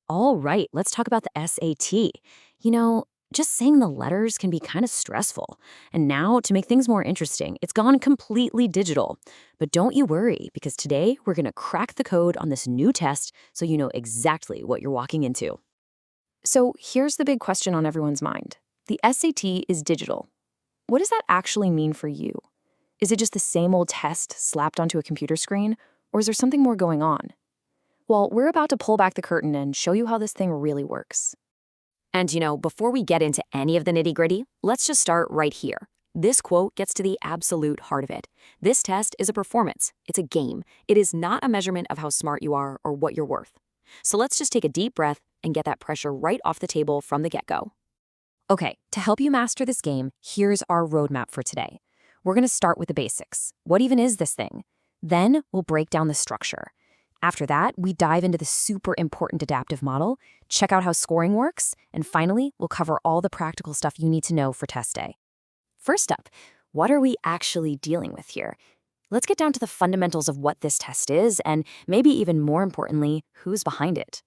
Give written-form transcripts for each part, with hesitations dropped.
All right, let's talk about the SAT. You know, just saying the letters can be kind of stressful. And now, to make things more interesting, it's gone completely digital. But don't you worry, because today we're going to crack the code on this new test so you know exactly what you're walking into. So here's the big question on everyone's mind. The SAT is digital. What does that actually mean for you? Is it just the same old test slapped onto a computer screen, or is there something more going on? Well, we're about to pull back the curtain and show you how this thing really works. And before we get into any of the nitty-gritty, let's just start right here. This quote gets to the absolute heart of it. This test is a performance. It's a game. It is not a measurement of how smart you are or what you're worth. So let's just take a deep breath and get that pressure right off the table from the get-go. Okay, to help you master this game, here's our roadmap for today. We're going to start with the basics. What even is this thing? Then we'll break down the structure. After that, we dive into the super important adaptive model, check out how scoring works, and finally, we'll cover all the practical stuff you need to know for test day. First up, what are we actually dealing with here? Let's get down to the fundamentals of what this test is, and maybe even more importantly, who's behind it.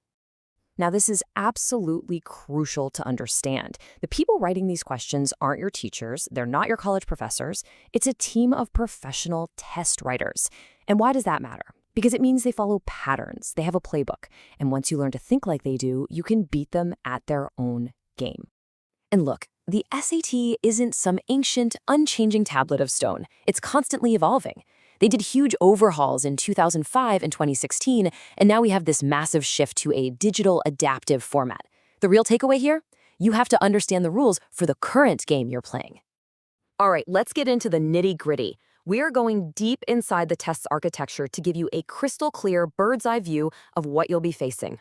Now, this is absolutely crucial to understand. The people writing these questions aren't your teachers, they're not your college professors, it's a team of professional test writers. And why does that matter? Because it means they follow patterns, they have a playbook, and once you learn to think like they do, you can beat them at their own game. And look, the SAT isn't some ancient, unchanging tablet of stone. It's constantly evolving. They did huge overhauls in 2005 and 2016, and now we have this massive shift to a digital adaptive format. The real takeaway here? You have to understand the rules for the current game you're playing. All right, let's get into the nitty-gritty. We are going deep inside the test's architecture to give you a crystal clear bird's-eye view of what you'll be facing.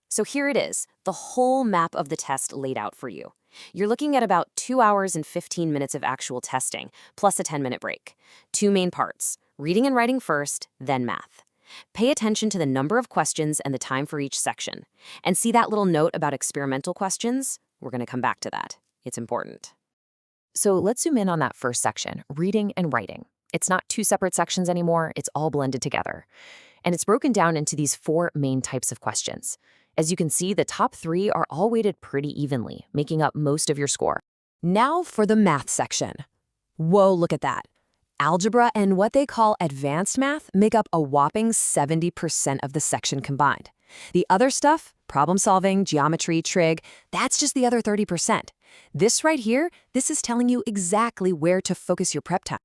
So here it is, the whole map of the test laid out for you. You're looking at about 2 hours and 15 minutes of actual testing, plus a 10-minute break. Two main parts, reading and writing first, then math. Pay attention to the number of questions and the time for each section. And see that little note about experimental questions? We're going to come back to that. It's important. So let's zoom in on that first section, reading and writing. It's not two separate sections anymore, it's all blended together. And it's broken down into these four main types of questions. As you can see, the top three are all weighted pretty evenly, making up most of your score. Now for the math section. Whoa, look at that. Algebra and what they call advanced math make up a whopping 70% of the section combined. The other stuff, problem solving, geometry, trig, that's just the other 30%. This right here, this is telling you exactly where to focus your prep time.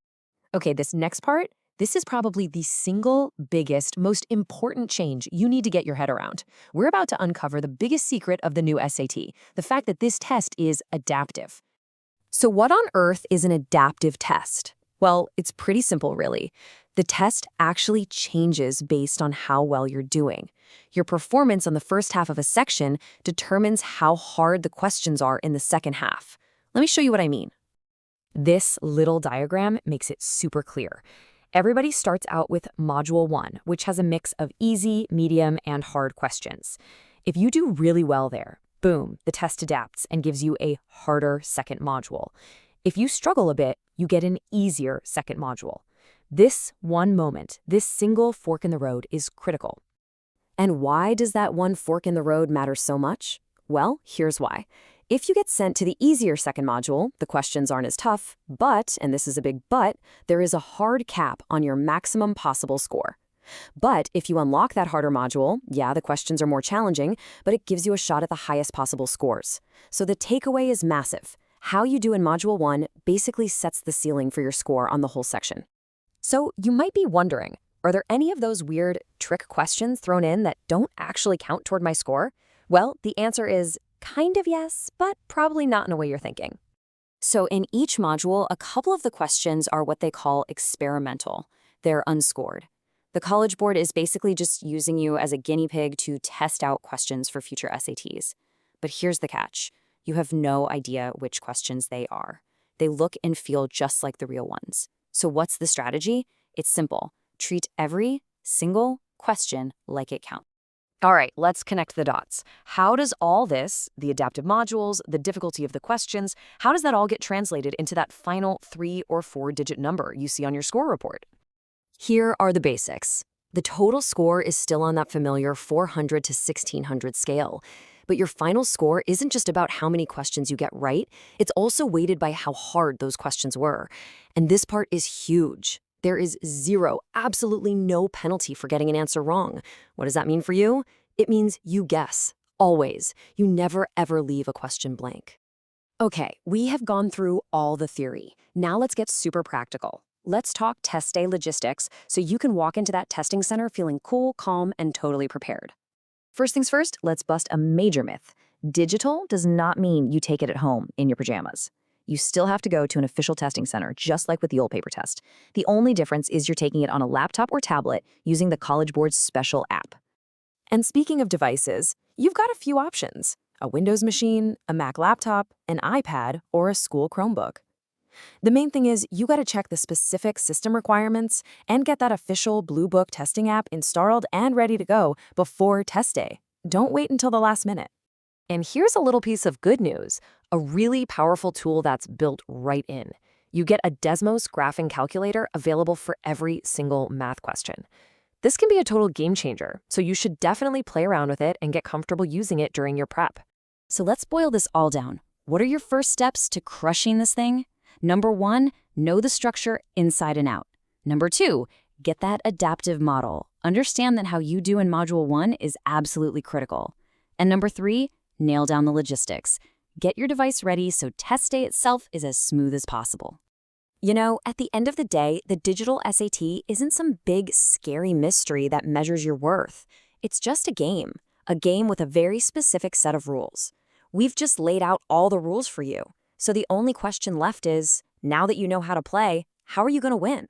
Okay, this next part, this is probably the single biggest, most important change you need to get your head around. We're about to uncover the biggest secret of the new SAT, the fact that this test is adaptive. So what on earth is an adaptive test? Well, it's pretty simple, really. The test actually changes based on how well you're doing. Your performance on the first half of a section determines how hard the questions are in the second half. Let me show you what I mean. This little diagram makes it super clear. Everybody starts out with Module 1, which has a mix of easy, medium, and hard questions. If you do really well there, boom, the test adapts and gives you a harder second module. If you struggle a bit, you get an easier second module. This one moment, this single fork in the road is critical. And why does that one fork in the road matter so much? Well, here's why. If you get sent to the easier second module, the questions aren't as tough, but, and this is a big but, there is a hard cap on your maximum possible score. But if you unlock that harder module, yeah, the questions are more challenging, but it gives you a shot at the highest possible scores. So the takeaway is massive. How you do in Module 1 basically sets the ceiling for your score on the whole section. So you might be wondering, are there any of those weird trick questions thrown in that don't actually count toward my score? Well, the answer is kind of yes, but probably not in a way you're thinking. So in each module, a couple of the questions are what they call experimental. They're unscored. The College Board is basically just using you as a guinea pig to test out questions for future SATs. But here's the catch. You have no idea which questions they are. They look and feel just like the real ones. So what's the strategy? It's simple. Treat every single question like it counts. All right, let's connect the dots. How does all this, the adaptive modules, the difficulty of the questions, how does that all get translated into that final 3 or 4 digit number you see on your score report? Here are the basics. The total score is still on that familiar 400 to 1600 scale. But your final score isn't just about how many questions you get right, it's also weighted by how hard those questions were. And this part is huge. There is zero, absolutely no penalty for getting an answer wrong. What does that mean for you? It means you guess, always. You never ever leave a question blank. Okay, we have gone through all the theory. Now let's get super practical. Let's talk test day logistics so you can walk into that testing center feeling cool, calm, and totally prepared. First things first, let's bust a major myth. Digital does not mean you take it at home in your pajamas. You still have to go to an official testing center, just like with the old paper test. The only difference is you're taking it on a laptop or tablet using the College Board's special app. And speaking of devices, you've got a few options: a Windows machine, a Mac laptop, an iPad, or a school Chromebook. The main thing is you got to check the specific system requirements and get that official Blue Book testing app installed and ready to go before test day. Don't wait until the last minute. And here's a little piece of good news, a really powerful tool that's built right in. You get a Desmos graphing calculator available for every single math question. This can be a total game changer, so you should definitely play around with it and get comfortable using it during your prep. So let's boil this all down. What are your first steps to crushing this thing? Number 1, know the structure inside and out. Number 2, get that adaptive model. Understand that how you do in Module 1 is absolutely critical. And number 3, nail down the logistics. Get your device ready so test day itself is as smooth as possible. You know, at the end of the day, the digital SAT isn't some big, scary mystery that measures your worth. It's just a game with a very specific set of rules. We've just laid out all the rules for you. So the only question left is, now that you know how to play, how are you going to win?